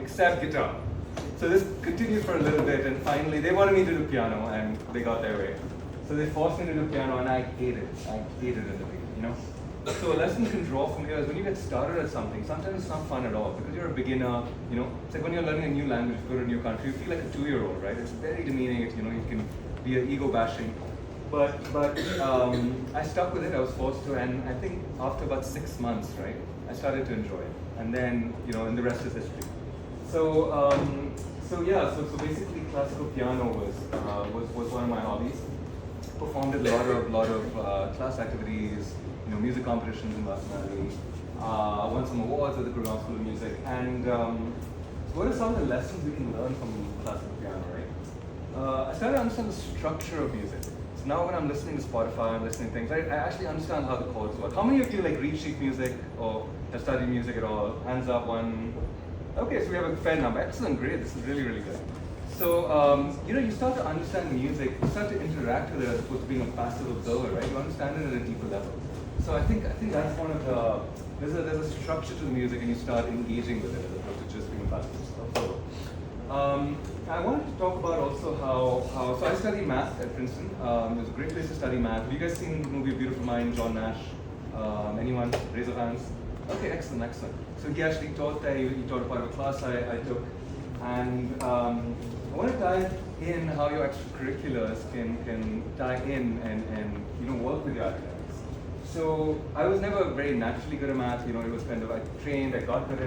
except guitar. So this continued for a little bit, and finally they wanted me to do piano, and they got their way. So they forced me to do piano, and I hated it. I hated it in the beginning, So a lesson you can draw from here is when you get started at something, sometimes it's not fun at all because you're a beginner, It's like when you're learning a new language, you go to a new country, you feel like a 2-year-old, right? It's very demeaning, you can be an ego bashing. But I stuck with it, I was forced to, and I think after about 6 months, right, I started to enjoy it. And then, and the rest is history. So basically classical piano was one of my hobbies. Performed at a lot of class activities, music competitions in Vasanadi. Won some awards at the Gurgaon School of Music. And what are some of the lessons we can learn from classical piano, right? I started to understand the structure of music. So now when I'm listening to Spotify, I'm listening to things, I actually understand how the chords work. How many of you read sheet music or have studied music at all? Hands up, one. Okay, so we have a fair number. Excellent, great. This is really, really good. So, you start to understand music, you start to interact with it as opposed to being a passive observer, right? You understand it at a deeper level. So I think that's one of the, there's a structure to the music and you start engaging with it as opposed to just being a passive observer. I wanted to talk about also so I study math at Princeton. It's a great place to study math. Have you guys seen the movie Beautiful Mind, John Nash? Anyone? Raise your hands. Okay, excellent. So he actually taught there, he taught a part of a class I took. And I want to dive in how your extracurriculars can tie in and work with your academics. So I was never very naturally good at math, it was kind of, I trained, I got good at